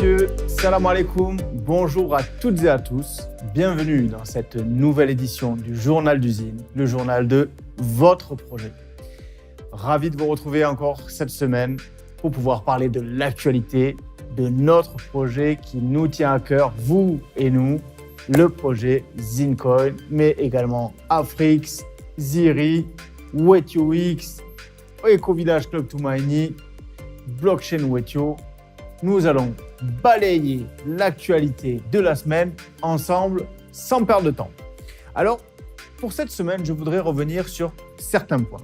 messieurs, salam alaikum, bonjour à toutes et à tous. Bienvenue dans cette nouvelle édition du Journal d'usine, le journal de votre projet. Ravi de vous retrouver encore cette semaine pour pouvoir parler de l'actualité de notre projet qui nous tient à cœur, vous et nous, le projet Zincoin, mais également Afrix, Ziri, WetUX, EcoVillage Club Tumaini, Blockchain Wetio. Nous allons balayer l'actualité de la semaine ensemble sans perdre de temps. Alors, pour cette semaine, je voudrais revenir sur certains points.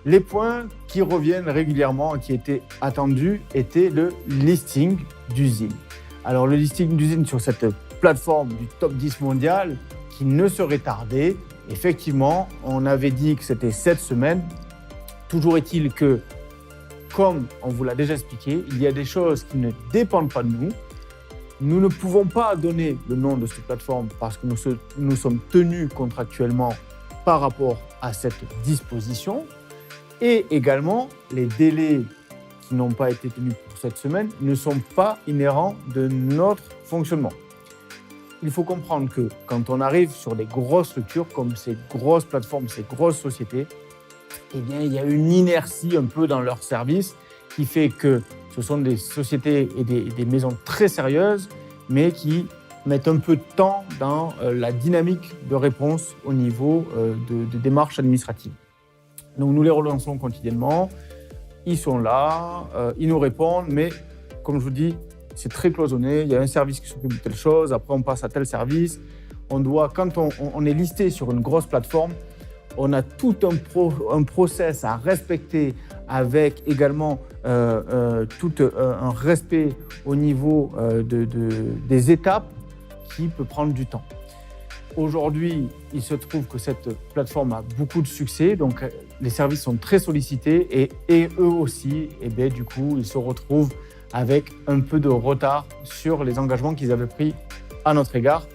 Les points qui reviennent régulièrement et qui étaient attendus étaient le listing d'usine. Alors, le listing d'usine sur cette plateforme du top 10 mondial qui ne serait tardé. Effectivement, on avait dit que c'était cette semaine. Toujours est-il que, comme on vous l'a déjà expliqué, il y a des choses qui ne dépendent pas de nous. Nous ne pouvons pas donner le nom de cette plateforme parce que nous sommes tenus contractuellement par rapport à cette disposition. Et également, les délais qui n'ont pas été tenus pour cette semaine ne sont pas inhérents de notre fonctionnement. Il faut comprendre que quand on arrive sur des grosses structures comme ces grosses plateformes, ces grosses sociétés, eh bien, il y a une inertie un peu dans leur service qui fait que ce sont des sociétés et des maisons très sérieuses, mais qui mettent un peu de temps dans la dynamique de réponse au niveau de démarches administratives. Donc, nous les relançons quotidiennement. Ils sont là, ils nous répondent, mais comme je vous dis, c'est très cloisonné. Il y a un service qui s'occupe de telle chose, après on passe à tel service. Quand on est listé sur une grosse plateforme, on a tout un process à respecter avec également tout un respect au niveau des étapes qui peut prendre du temps. Aujourd'hui, il se trouve que cette plateforme a beaucoup de succès, donc les services sont très sollicités et eux aussi, et bien, du coup, ils se retrouvent avec un peu de retard sur les engagements qu'ils avaient pris à notre égard.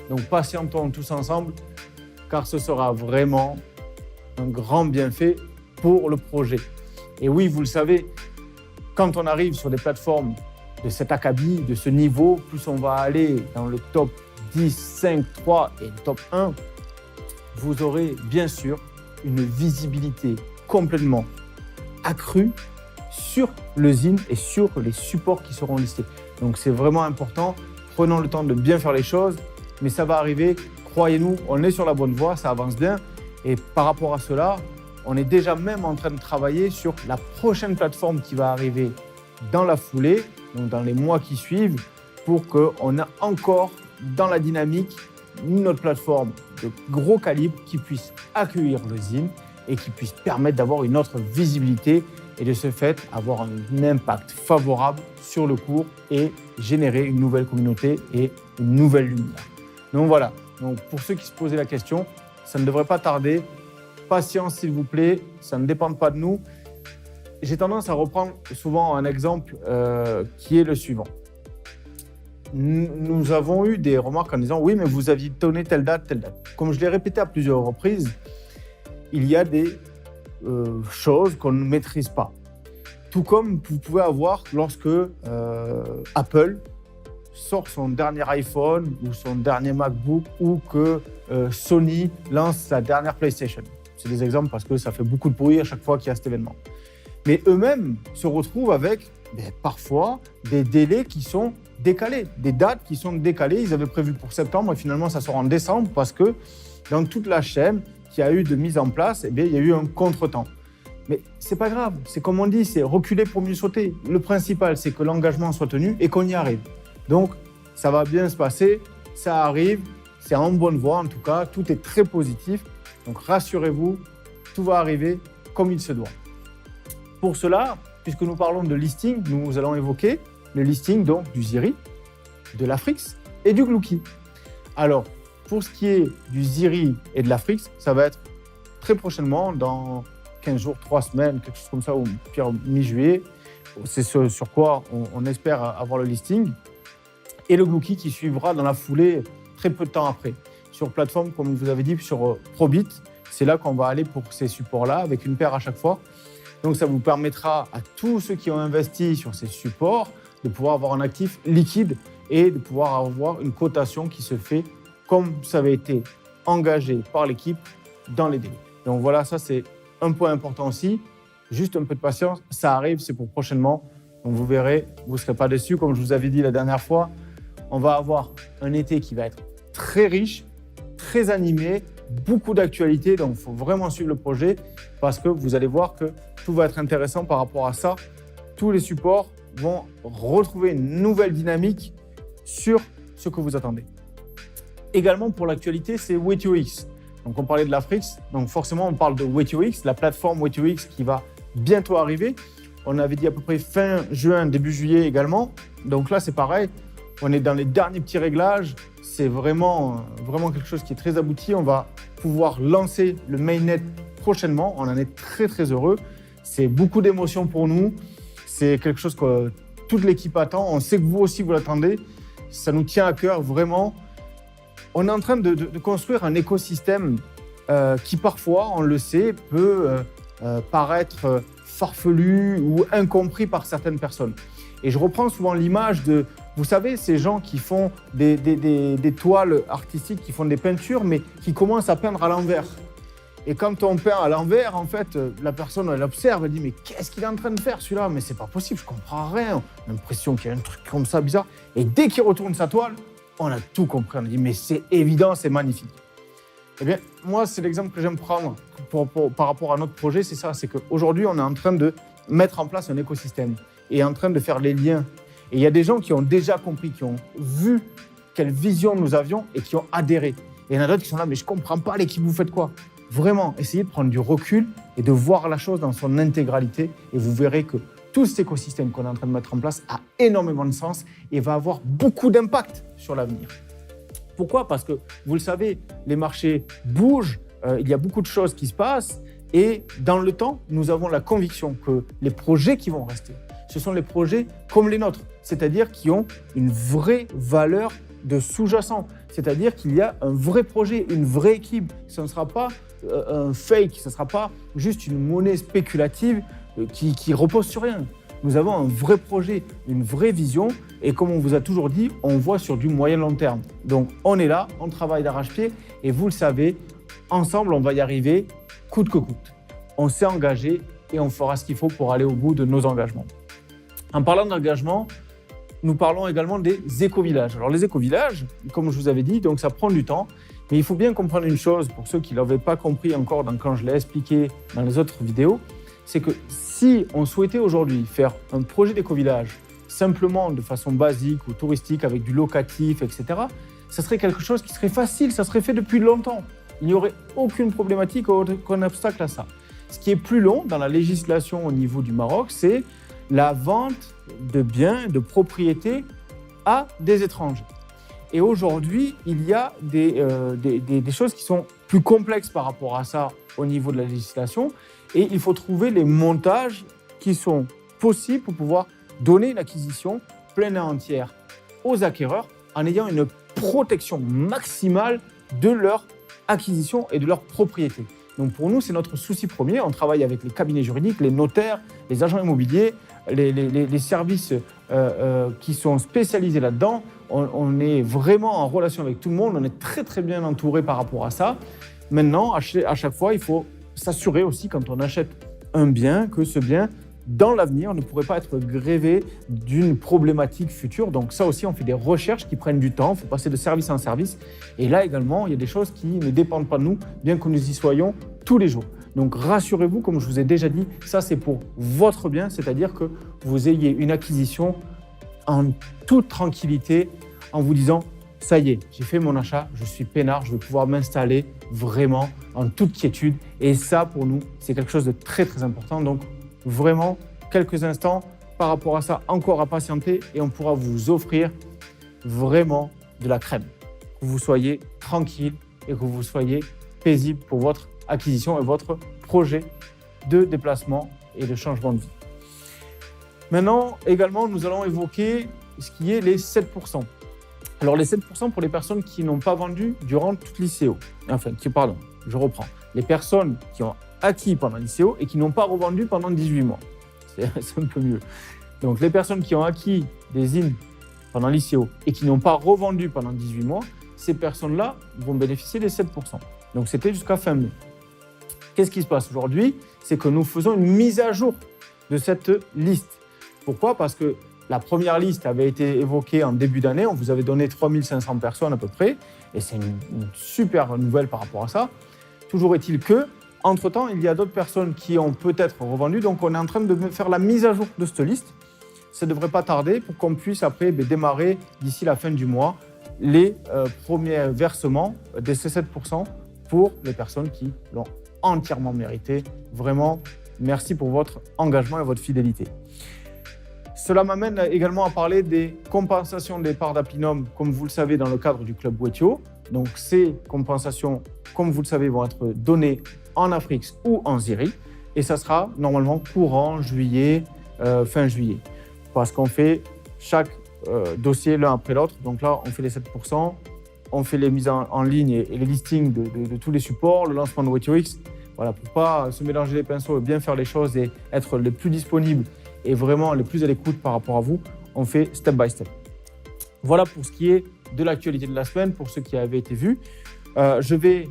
Donc patientons tous ensemble, car ce sera vraiment un grand bienfait pour le projet. Et oui, vous le savez, quand on arrive sur des plateformes de cet acabit, de ce niveau, plus on va aller dans le top 10, 5, 3 et le top 1, vous aurez bien sûr une visibilité complètement accrue sur le ZIN et sur les supports qui seront listés. Donc c'est vraiment important, prenons le temps de bien faire les choses, mais ça va arriver, croyez-nous, on est sur la bonne voie, ça avance bien. Et par rapport à cela, on est déjà même en train de travailler sur la prochaine plateforme qui va arriver dans la foulée, donc dans les mois qui suivent, pour qu'on ait encore dans la dynamique notre plateforme de gros calibre qui puisse accueillir le ZIN et qui puisse permettre d'avoir une autre visibilité et de ce fait avoir un impact favorable sur le cours et générer une nouvelle communauté et une nouvelle lumière. Donc voilà, donc pour ceux qui se posaient la question, ça ne devrait pas tarder. Patience, s'il vous plaît, ça ne dépend pas de nous. J'ai tendance à reprendre souvent un exemple qui est le suivant. Nous avons eu des remarques en disant « Oui, mais vous aviez donné telle date, telle date ». Comme je l'ai répété à plusieurs reprises, il y a des choses qu'on ne maîtrise pas. Tout comme vous pouvez avoir lorsque Apple sort son dernier iPhone ou son dernier MacBook ou que Sony lance sa dernière PlayStation. C'est des exemples parce que ça fait beaucoup de bruit à chaque fois qu'il y a cet événement. Mais eux-mêmes se retrouvent avec parfois des délais qui sont décalés, des dates qui sont décalées. Ils avaient prévu pour septembre et finalement ça sort en décembre parce que dans toute la chaîne qu'il y a eu de mise en place, il y a eu un contretemps. Mais c'est pas grave, c'est comme on dit, c'est reculer pour mieux sauter. Le principal, c'est que l'engagement soit tenu et qu'on y arrive. Donc, ça va bien se passer, ça arrive, c'est en bonne voie en tout cas, tout est très positif. Donc, rassurez-vous, tout va arriver comme il se doit. Pour cela, puisque nous parlons de listing, nous allons évoquer le listing donc, du Ziri, de l'Afrix et du Gluki. Alors, pour ce qui est du Ziri et de l'Afrix, ça va être très prochainement, dans 15 jours, 3 semaines, quelque chose comme ça, ou pire mi-juillet. C'est ce sur quoi on espère avoir le listing. Et le Gluki qui suivra dans la foulée très peu de temps après. Sur plateforme, comme je vous avais dit, sur Probit, c'est là qu'on va aller pour ces supports-là, avec une paire à chaque fois. Donc ça vous permettra à tous ceux qui ont investi sur ces supports de pouvoir avoir un actif liquide et de pouvoir avoir une cotation qui se fait comme ça avait été engagé par l'équipe dans les délais. Donc voilà, ça c'est un point important aussi. Juste un peu de patience, ça arrive, c'est pour prochainement. Donc vous verrez, vous ne serez pas déçus. Comme je vous avais dit la dernière fois, on va avoir un été qui va être très riche, très animé, beaucoup d'actualités. Donc il faut vraiment suivre le projet parce que vous allez voir que tout va être intéressant par rapport à ça. Tous les supports vont retrouver une nouvelle dynamique sur ce que vous attendez. Également pour l'actualité, c'est WaitUX. Donc on parlait de la Frix, donc forcément on parle de WaitUX, la plateforme WaitUX qui va bientôt arriver. On avait dit à peu près fin juin, début juillet également. Donc là c'est pareil, on est dans les derniers petits réglages. C'est vraiment quelque chose qui est très abouti. On va pouvoir lancer le mainnet prochainement. On en est très très heureux. C'est beaucoup d'émotions pour nous. C'est quelque chose que toute l'équipe attend. On sait que vous aussi vous l'attendez. Ça nous tient à cœur vraiment. On est en train de construire un écosystème qui parfois, on le sait, peut paraître farfelu ou incompris par certaines personnes. Et je reprends souvent l'image de, vous savez, ces gens qui font des toiles artistiques, qui font des peintures, mais qui commencent à peindre à l'envers. Et quand on peint à l'envers, en fait, la personne, elle observe, elle dit « Mais qu'est-ce qu'il est en train de faire celui-là ? Mais c'est pas possible, je comprends rien. » On a l'impression qu'il y a un truc comme ça bizarre. Et dès qu'il retourne sa toile, on a tout compris. On a dit « Mais c'est évident, c'est magnifique. » Eh bien, moi, c'est l'exemple que j'aime prendre par rapport à notre projet, c'est ça. C'est qu'aujourd'hui, on est en train de mettre en place un écosystème et en train de faire les liens. Et il y a des gens qui ont déjà compris, qui ont vu quelle vision nous avions et qui ont adhéré. Et il y en a d'autres qui sont là « Mais je comprends pas, l'équipe, vous faites quoi ?» Vraiment, essayez de prendre du recul et de voir la chose dans son intégralité et vous verrez que tout cet écosystème qu'on est en train de mettre en place a énormément de sens et va avoir beaucoup d'impact sur l'avenir. Pourquoi ? Parce que, vous le savez, les marchés bougent, il y a beaucoup de choses qui se passent et dans le temps, nous avons la conviction que les projets qui vont rester, ce sont les projets comme les nôtres, c'est-à-dire qui ont une vraie valeur de sous-jacent, c'est-à-dire qu'il y a un vrai projet, une vraie équipe. Ce ne sera pas un fake, ce ne sera pas juste une monnaie spéculative qui repose sur rien. Nous avons un vrai projet, une vraie vision et comme on vous a toujours dit, on voit sur du moyen-long terme. Donc on est là, on travaille d'arrache-pied et vous le savez, ensemble on va y arriver coûte que coûte. On s'est engagé et on fera ce qu'il faut pour aller au bout de nos engagements. En parlant d'engagement, nous parlons également des éco-villages. Alors les éco-villages, comme je vous avais dit, donc ça prend du temps, mais il faut bien comprendre une chose, pour ceux qui ne l'avaient pas compris encore quand je l'ai expliqué dans les autres vidéos, c'est que si on souhaitait aujourd'hui faire un projet d'éco-village simplement de façon basique ou touristique avec du locatif, etc., ça serait quelque chose qui serait facile, ça serait fait depuis longtemps. Il n'y aurait aucune problématique ou aucun obstacle à ça. Ce qui est plus long dans la législation au niveau du Maroc, c'est la vente de biens, de propriétés à des étrangers. Et aujourd'hui, il y a des choses qui sont plus complexes par rapport à ça au niveau de la législation et il faut trouver les montages qui sont possibles pour pouvoir donner une acquisition pleine et entière aux acquéreurs en ayant une protection maximale de leur acquisition et de leur propriété. Donc pour nous, c'est notre souci premier. On travaille avec les cabinets juridiques, les notaires, les agents immobiliers, les services qui sont spécialisés là-dedans. On est vraiment en relation avec tout le monde. On est très très bien entouré par rapport à ça. Maintenant, à chaque fois, il faut s'assurer aussi quand on achète un bien que ce bien, dans l'avenir, ne pourrait pas être grévé d'une problématique future. Donc ça aussi, on fait des recherches qui prennent du temps. Il faut passer de service en service. Et là également, il y a des choses qui ne dépendent pas de nous, bien que nous y soyons tous les jours. Donc rassurez-vous, comme je vous ai déjà dit, ça c'est pour votre bien, c'est-à-dire que vous ayez une acquisition en toute tranquillité, en vous disant « ça y est, j'ai fait mon achat, je suis peinard, je vais pouvoir m'installer vraiment en toute quiétude ». Et ça, pour nous, c'est quelque chose de très très important. Donc vraiment, quelques instants par rapport à ça, encore à patienter et on pourra vous offrir vraiment de la crème. Que vous soyez tranquille et que vous soyez paisible pour votre acquisition et votre projet de déplacement et de changement de vie. Maintenant, également, nous allons évoquer ce qui est les 7%. Alors, les 7% pour les personnes qui n'ont pas vendu durant toute l'ICO. Enfin, je reprends. Les personnes qui ont acquis pendant l'ICO et qui n'ont pas revendu pendant 18 mois. C'est un peu mieux. Donc, les personnes qui ont acquis des ZIN pendant l'ICO et qui n'ont pas revendu pendant 18 mois, ces personnes-là vont bénéficier des 7%. Donc, c'était jusqu'à fin mai. Qu'est-ce qui se passe aujourd'hui? C'est que nous faisons une mise à jour de cette liste. Pourquoi? Parce que la première liste avait été évoquée en début d'année. On vous avait donné 3500 personnes à peu près. Et c'est une super nouvelle par rapport à ça. Toujours est-il que, entre-temps, il y a d'autres personnes qui ont peut-être revendu. Donc, on est en train de faire la mise à jour de cette liste. Ça ne devrait pas tarder pour qu'on puisse après démarrer d'ici la fin du mois les premiers versements de ces 7% pour les personnes qui l'ont entièrement mérité. Vraiment, merci pour votre engagement et votre fidélité. Cela m'amène également à parler des compensations des parts d'Aplinum, comme vous le savez, dans le cadre du Club Wetio. Donc, ces compensations, comme vous le savez, vont être données en Afrique ou en Ziri. Et ça sera normalement courant juillet, fin juillet. Parce qu'on fait chaque dossier l'un après l'autre. Donc là, on fait les 7%, on fait les mises en ligne et les listings de tous les supports, le lancement de WetioX. Voilà, pour ne pas se mélanger les pinceaux et bien faire les choses et être les plus disponibles et vraiment les plus à l'écoute par rapport à vous, on fait step by step. Voilà pour ce qui est de l'actualité de la semaine, pour ce qui avait été vu. Je vais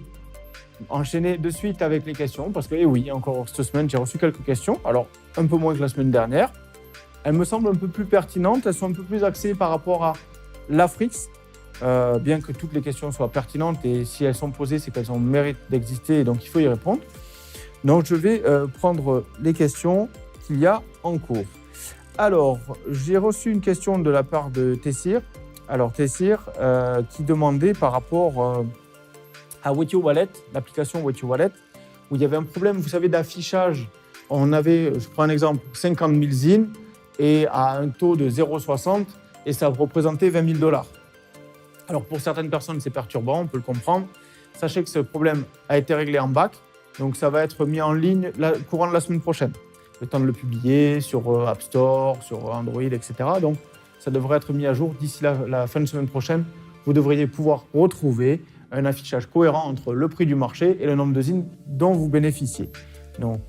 enchaîner de suite avec les questions parce que, oui, encore cette semaine, j'ai reçu quelques questions. Alors, un peu moins que la semaine dernière. Elles me semblent un peu plus pertinentes, elles sont un peu plus axées par rapport à l'Afrique, bien que toutes les questions soient pertinentes et si elles sont posées, c'est qu'elles ont le mérite d'exister et donc il faut y répondre. Donc je vais prendre les questions qu'il y a en cours. Alors, j'ai reçu une question de la part de Tessir. Alors Tessir qui demandait par rapport à Wetio Wallet, l'application Wetio Wallet, où il y avait un problème, vous savez, d'affichage. On avait, je prends un exemple, 50 000 ZIN, et à un taux de 0,60 et ça représentait $20 000. Alors pour certaines personnes, c'est perturbant, on peut le comprendre. Sachez que ce problème a été réglé en bac, donc ça va être mis en ligne courant de la semaine prochaine. Le temps de le publier sur App Store, sur Android, etc. Donc ça devrait être mis à jour d'ici la fin de semaine prochaine. Vous devriez pouvoir retrouver un affichage cohérent entre le prix du marché et le nombre de ZIN dont vous bénéficiez. Donc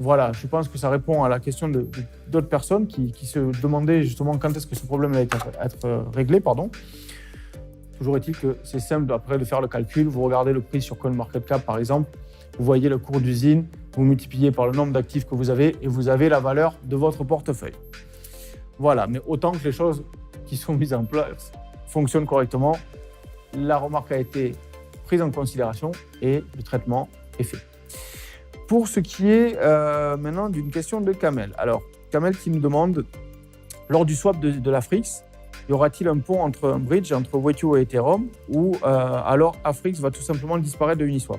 voilà, je pense que ça répond à la question d'autres personnes qui se demandaient justement quand est-ce que ce problème allait être réglé. Toujours est-il que c'est simple après de faire le calcul. Vous regardez le prix sur CoinMarketCap par exemple, vous voyez le cours d'usine, vous multipliez par le nombre d'actifs que vous avez et vous avez la valeur de votre portefeuille. Voilà, mais autant que les choses qui sont mises en place fonctionnent correctement, la remarque a été prise en considération et le traitement est fait. Pour ce qui est maintenant d'une question de Kamel. Alors, Kamel qui nous demande, lors du swap de l'Afrix, y aura-t-il un pont un bridge entre Wetio et Ethereum ou alors Afrix va tout simplement disparaître de Uniswap?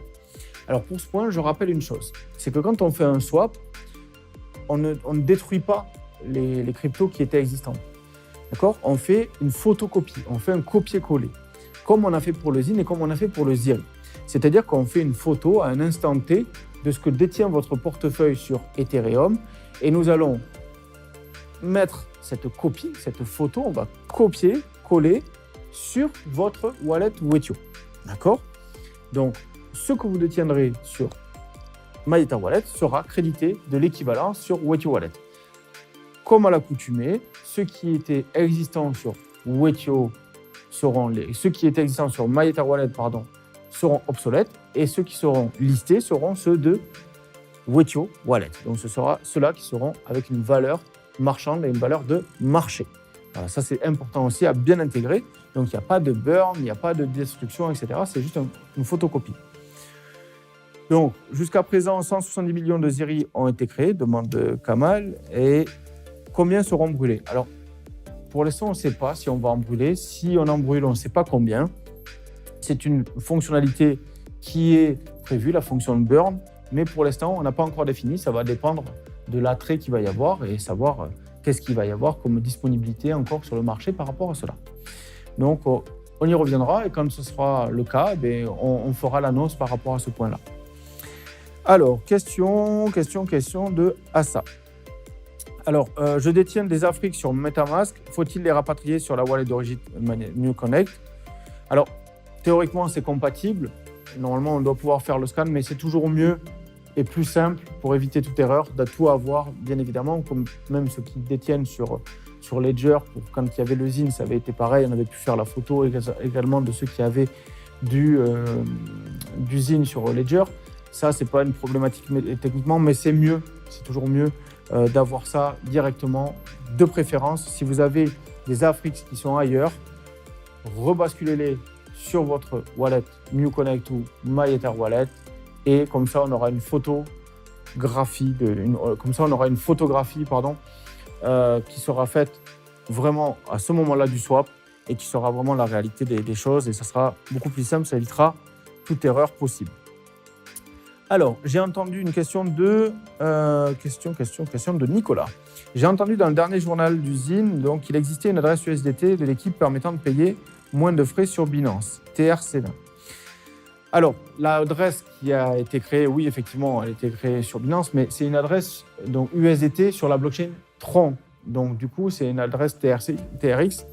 Alors pour ce point, je rappelle une chose, c'est que quand on fait un swap, on ne détruit pas les cryptos qui étaient existants. D'accord? On fait une photocopie, on fait un copier-coller, comme on a fait pour le ZIN et comme on a fait pour le ZIRI. C'est-à-dire qu'on fait une photo à un instant T de ce que détient votre portefeuille sur Ethereum et nous allons mettre cette copie, cette photo, on va copier, coller sur votre wallet Wetio. D'accord? Donc, ce que vous détiendrez sur MyEtherWallet sera crédité de l'équivalent sur Wetio Wallet. Comme à l'accoutumée, ceux qui étaient existants sur Wetio ceux qui étaient existants sur MyEtherWallet, seront obsolètes et ceux qui seront listés seront ceux de Wetio Wallet. Donc ce sera ceux-là qui seront avec une valeur marchande et une valeur de marché. Voilà, ça c'est important aussi à bien intégrer. Donc il n'y a pas de burn, il n'y a pas de destruction, etc. C'est juste une photocopie. Donc jusqu'à présent, 170 millions de ZIRI ont été créés, demande Kamal, et combien seront brûlés? Alors pour l'instant, on ne sait pas si on va en brûler. Si on en brûle, on ne sait pas combien. C'est une fonctionnalité qui est prévue, la fonction de burn, mais pour l'instant, on n'a pas encore défini. Ça va dépendre de l'attrait qu'il va y avoir et savoir qu'est-ce qu'il va y avoir comme disponibilité encore sur le marché par rapport à cela. Donc, on y reviendra et quand ce sera le cas, on fera l'annonce par rapport à ce point-là. Alors, question de Assa. Alors, je détiens des Afrix sur MetaMask. Faut-il les rapatrier sur la wallet d'origine NewConnect? Alors, théoriquement, c'est compatible. Normalement, on doit pouvoir faire le scan, mais c'est toujours mieux et plus simple pour éviter toute erreur, de tout avoir, bien évidemment, comme même ceux qui détiennent sur Ledger. Quand il y avait le Zine, ça avait été pareil, on avait pu faire la photo également de ceux qui avaient du Zine sur Ledger. Ça, c'est pas une problématique techniquement, mais c'est mieux, c'est toujours mieux d'avoir ça directement, de préférence. Si vous avez des Afrix qui sont ailleurs, rebasculez-les sur votre wallet MuConnect ou MyEtherWallet, et comme ça, on aura une photographie, qui sera faite vraiment à ce moment-là du swap et qui sera vraiment la réalité des choses, et ça sera beaucoup plus simple, ça évitera toute erreur possible. Alors, j'ai entendu une question de Nicolas. J'ai entendu dans le dernier journal du Zine, donc, qu'il existait une adresse USDT de l'équipe permettant de payer moins de frais sur Binance, TRC20. Alors, l'adresse qui a été créée, oui, effectivement, elle a été créée sur Binance, mais c'est une adresse donc, USDT sur la blockchain Tron. Donc, du coup, c'est une adresse TRX.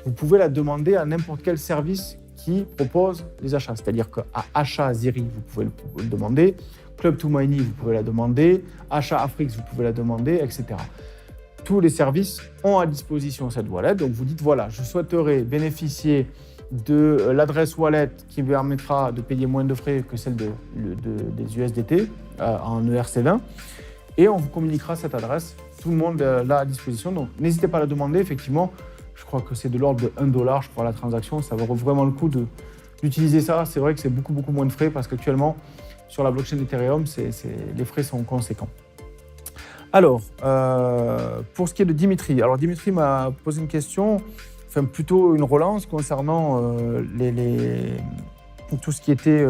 Vous pouvez la demander à n'importe quel service qui propose les achats. C'est-à-dire qu'à Achat Ziri, vous pouvez le demander. Club2Money, vous pouvez la demander. Achat Afrix, vous pouvez la demander, etc. Tous les services ont à disposition cette wallet. Donc, vous dites, voilà, je souhaiterais bénéficier de l'adresse wallet qui me permettra de payer moins de frais que celle des USDT en ERC20. Et on vous communiquera cette adresse. Tout le monde l'a à disposition. Donc, n'hésitez pas à la demander. Effectivement, je crois que c'est de l'ordre de $1, je crois, la transaction. Ça vaut vraiment le coup d'utiliser ça. C'est vrai que c'est beaucoup moins de frais parce qu'actuellement, sur la blockchain Ethereum, les frais sont conséquents. Alors, pour ce qui est de Dimitri. Alors, Dimitri m'a posé une question, enfin plutôt une relance concernant tout ce qui était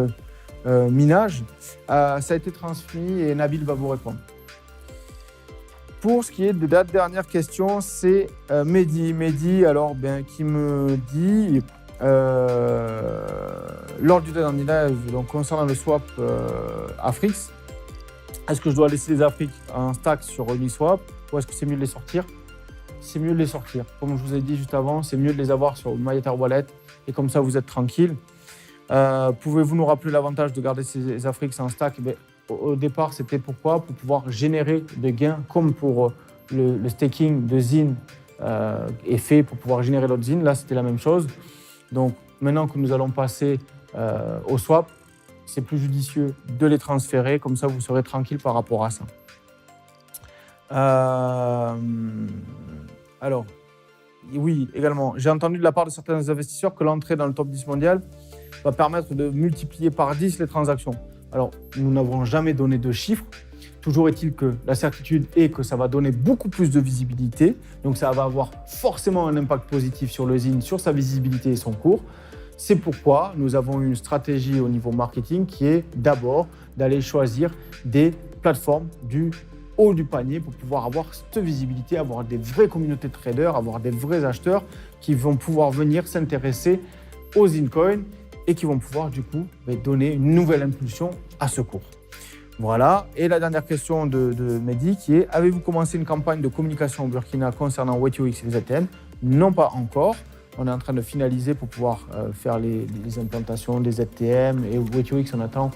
minage. Ça a été transmis et Nabil va vous répondre. Pour ce qui est de la dernière question, c'est Mehdi. Mehdi, alors, qui me dit, lors du dernier live, donc concernant le swap Afrix, est-ce que je dois laisser les Afrix en stack sur Uniswap ou est-ce que c'est mieux de les sortir? C'est mieux de les sortir. Comme je vous ai dit juste avant, c'est mieux de les avoir sur MyEtherWallet et comme ça, vous êtes tranquille. Pouvez-vous nous rappeler l'avantage de garder ces Afrix en stack? Au départ, c'était pourquoi? Pour pouvoir générer des gains, comme pour le staking de Zine est fait pour pouvoir générer d'autres Zine. Là, c'était la même chose. Donc, maintenant que nous allons passer au swap, c'est plus judicieux de les transférer. Comme ça, vous serez tranquille par rapport à ça. Alors, oui, également, j'ai entendu de la part de certains investisseurs que l'entrée dans le top 10 mondial va permettre de multiplier par 10 les transactions. Alors, nous n'avons jamais donné de chiffres. Toujours est-il que la certitude est que ça va donner beaucoup plus de visibilité. Donc, ça va avoir forcément un impact positif sur le Zine, sur sa visibilité et son cours. C'est pourquoi nous avons une stratégie au niveau marketing qui est d'abord d'aller choisir des plateformes du haut du panier pour pouvoir avoir cette visibilité, avoir des vraies communautés de traders, avoir des vrais acheteurs qui vont pouvoir venir s'intéresser aux Zinecoin et qui vont pouvoir du coup donner une nouvelle impulsion à ce cours. Voilà. Et la dernière question de Mehdi qui est: avez-vous commencé une campagne de communication au Burkina concernant WaitUX et les ATM? Non, pas encore. On est en train de finaliser pour pouvoir faire les implantations des ATM et WaitUX. On attend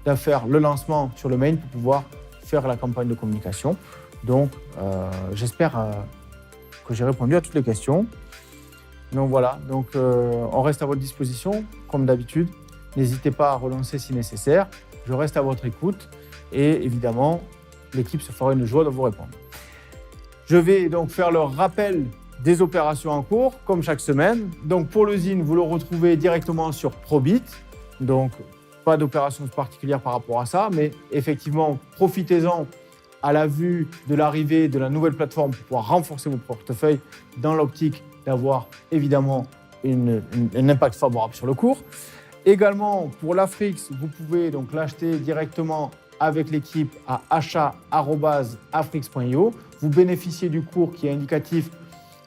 de faire le lancement sur le main pour pouvoir faire la campagne de communication. Donc, j'espère que j'ai répondu à toutes les questions. Donc voilà, on reste à votre disposition, comme d'habitude. N'hésitez pas à relancer si nécessaire. Je reste à votre écoute et évidemment, l'équipe se fera une joie de vous répondre. Je vais donc faire le rappel des opérations en cours, comme chaque semaine. Donc pour le Zine, vous le retrouvez directement sur Probit. Donc pas d'opération particulière par rapport à ça, mais effectivement, profitez-en à la vue de l'arrivée de la nouvelle plateforme pour pouvoir renforcer vos portefeuilles dans l'optique d'avoir évidemment un impact favorable sur le cours. Également, pour l'Afrix, vous pouvez donc l'acheter directement avec l'équipe à achat@afrix.io. Vous bénéficiez du cours qui est indicatif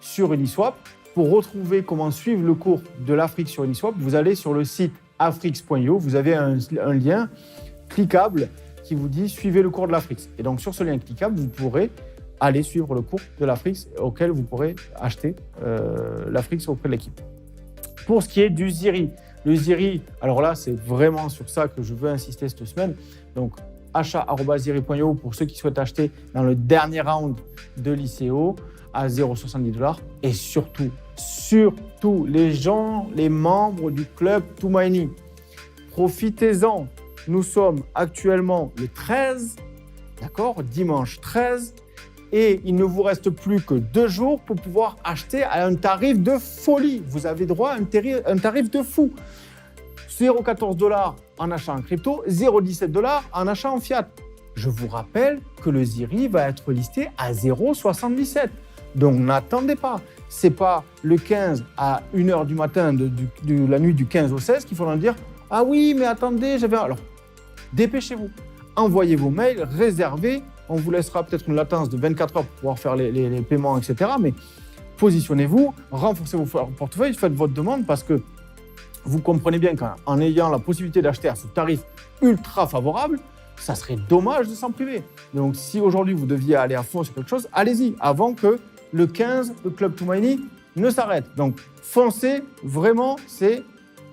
sur Uniswap. Pour retrouver comment suivre le cours de l'Afrix sur Uniswap, vous allez sur le site afrix.io. Vous avez un lien cliquable qui vous dit « Suivez le cours de l'Afrix ». Et donc, sur ce lien cliquable, vous pourrez aller suivre le cours de l'Afrix auquel vous pourrez acheter l'Afrix auprès de l'équipe. Pour ce qui est du Ziri, le Ziri, alors là, c'est vraiment sur ça que je veux insister cette semaine. Donc, achat@ziri.io pour ceux qui souhaitent acheter dans le dernier round de l'ICO à 0,70$. Et surtout, les gens, les membres du club Tumaini, profitez-en. Nous sommes actuellement le 13, d'accord, dimanche 13, et il ne vous reste plus que 2 jours pour pouvoir acheter à un tarif de folie. Vous avez droit à un tarif de fou. 0,14$ en achat en crypto, 0,17$ en achat en fiat. Je vous rappelle que le ZIRI va être listé à 0,77$. Donc n'attendez pas. Ce n'est pas le 15 à 1h du matin de la nuit du 15 au 16 qu'il faudra dire « Ah oui, mais attendez, j'avais… » Alors, dépêchez-vous. Envoyez vos mails, réservez. On vous laissera peut-être une latence de 24 heures pour pouvoir faire les paiements, etc. Mais positionnez-vous, renforcez vos portefeuilles, faites votre demande parce que vous comprenez bien qu'en ayant la possibilité d'acheter à ce tarif ultra favorable, ça serait dommage de s'en priver. Donc, si aujourd'hui vous deviez aller à fond sur quelque chose, allez-y avant que le 15, le Club Tumaini ne s'arrête. Donc, foncez, vraiment, c'est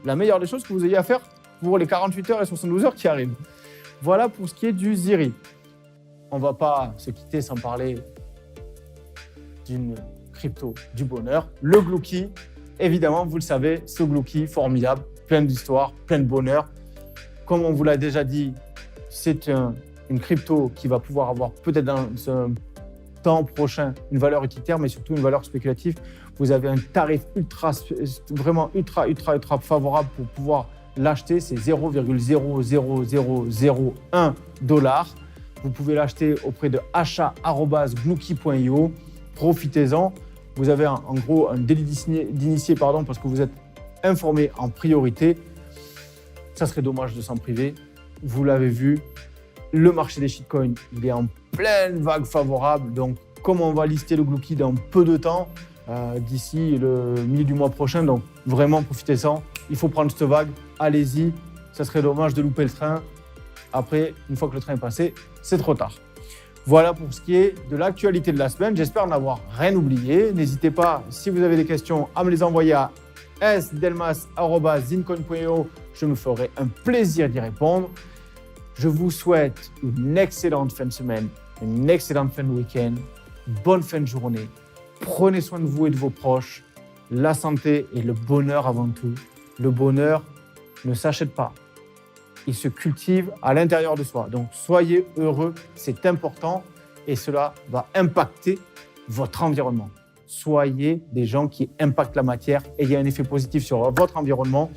la meilleure des choses que vous ayez à faire pour les 48 heures et 72 heures qui arrivent. Voilà pour ce qui est du ZIRI. On ne va pas se quitter sans parler d'une crypto du bonheur, le Gluki. Évidemment, vous le savez, ce Gluki formidable, plein d'histoires, plein de bonheur. Comme on vous l'a déjà dit, c'est une crypto qui va pouvoir avoir peut-être dans ce temps prochain une valeur utilitaire, mais surtout une valeur spéculative. Vous avez un tarif vraiment ultra favorable pour pouvoir l'acheter. C'est 0,00001$. Vous pouvez l'acheter auprès de achat@gluki.io. Profitez-en. Vous avez en gros un délit d'initié parce que vous êtes informé en priorité. Ça serait dommage de s'en priver. Vous l'avez vu, le marché des shitcoins, il est en pleine vague favorable. Donc, comme on va lister le Gluki dans peu de temps, d'ici le milieu du mois prochain, donc vraiment profitez-en. Il faut prendre cette vague, allez-y. Ça serait dommage de louper le train. Après, une fois que le train est passé, c'est trop tard. Voilà pour ce qui est de l'actualité de la semaine. J'espère n'avoir rien oublié. N'hésitez pas, si vous avez des questions, à me les envoyer à sdelmas@zincoin.io. Je me ferai un plaisir d'y répondre. Je vous souhaite une excellente fin de semaine, une excellente fin de week-end, bonne fin de journée. Prenez soin de vous et de vos proches. La santé et le bonheur avant tout. Le bonheur ne s'achète pas. Il se cultive à l'intérieur de soi. Donc, soyez heureux, c'est important et cela va impacter votre environnement. Soyez des gens qui impactent la matière et il y a un effet positif sur votre environnement.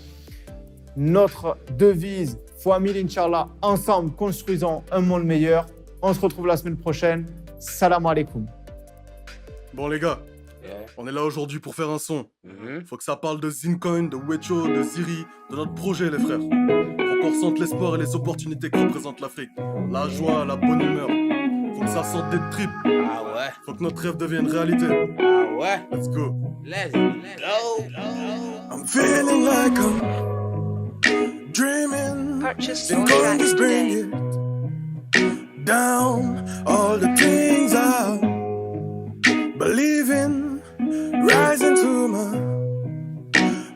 Notre devise, fois 1000 Inch'Allah, ensemble, construisons un monde meilleur. On se retrouve la semaine prochaine. Salam alaikum. Bon les gars, on est là aujourd'hui pour faire un son. Faut que ça parle de Zincoin, de Wecho, de Ziri, de notre projet les frères. Faut qu'on ressente l'espoir et les opportunités que représente l'Afrique. La joie, la bonne humeur. Faut que ça sorte des tripes. Ah ouais. Faut que notre rêve devienne réalité. Ah ouais. Let's go. Let's go. I'm feeling like I'm dreaming. Purchase Then your God tracks just bring today. it down. All the things I believe in, rising to my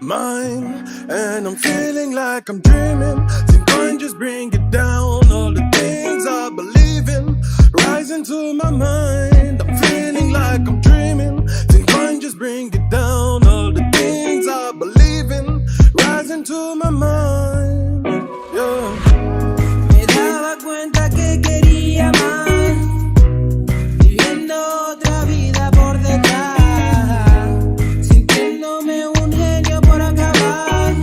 mind. And I'm feeling like I'm dreaming. Then God just bring it down. All the things I believe in, rising to my mind. I'm feeling like I'm dreaming. Then God just bring it down. All the things I believe in, rising to my mind. Yeah. Me daba cuenta que quería más, viviendo otra vida por detrás, sintiéndome un genio por acabar,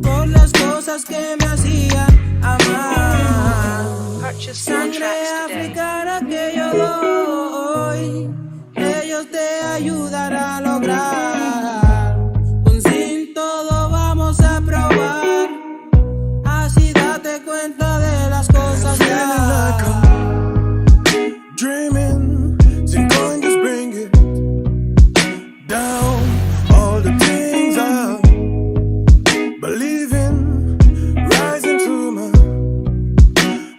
por las cosas que me hacían amar. Purchase your Sangre tracks today. africana que yo doy, ellos te ayudarán a lograr. Con Zin todo vamos a probar, así date cuenta de las cosas ya. Dreaming, then God just bring it down. All the things I believe in, rising to my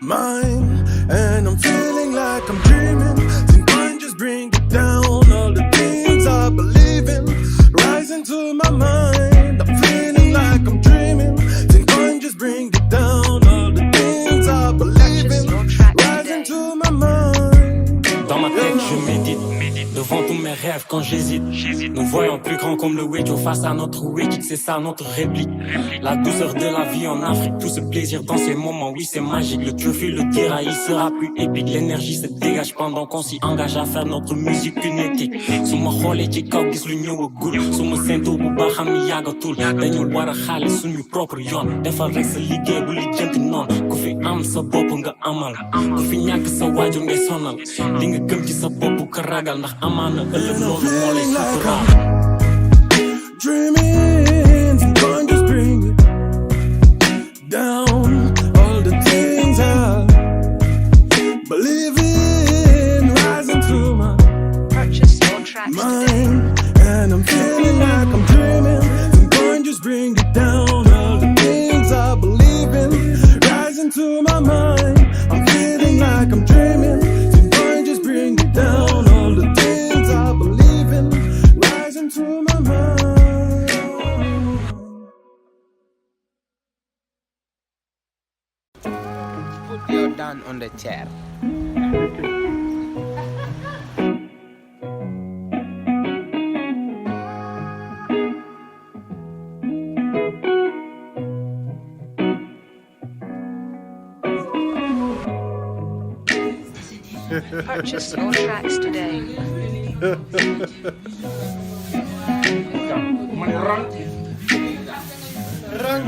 mind. And I'm feeling like I'm dreaming, then God just bring it down. All the things I believe in, rising rêve quand j'hésite. Nous voyons plus grand comme le Wejo face à notre Wiki, c'est ça notre réplique. La douceur de la vie en Afrique, tout ce plaisir dans ces moments, oui c'est magique. Le trophy le dira, il sera plus épique. L'énergie se dégage pendant qu'on s'y engage à faire notre musique unique. Suma xoolee ci kaw gis lu ñëwagul, suma séntu bu baax xam ni yàggatul. Dañu war a xaale suñu propre yoon, defal rek sa liggéey bu li jënti noon. Ku fi am sa bopp nga amal, ku fi ñàkk sa waajur ngay sonal. Li nga gëm ci sa bopp ka ragal ndax amaana ëllëg loolu moo lay suturaal. Dreaming, someone just bring it down. All the things I believe in, rising through my Purchase your tracks today. mind, and I'm feeling like I'm dreaming. Someone just bring it down. All the things I believe in, rising to my mind. I'm feeling like I'm dreaming. Someone just bring it down. All the things I believe in, rising to my mind. Put your down on the chair. Purchase your tracks today.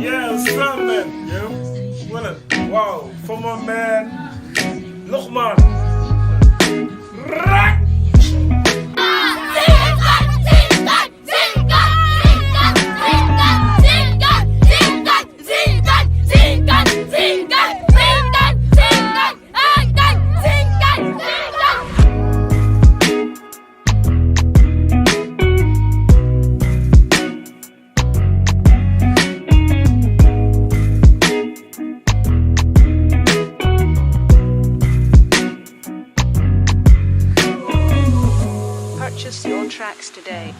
Yeah, what's up, man? Yeah, well, wow, for my man, Luqman. Rak! Purchase your tracks today.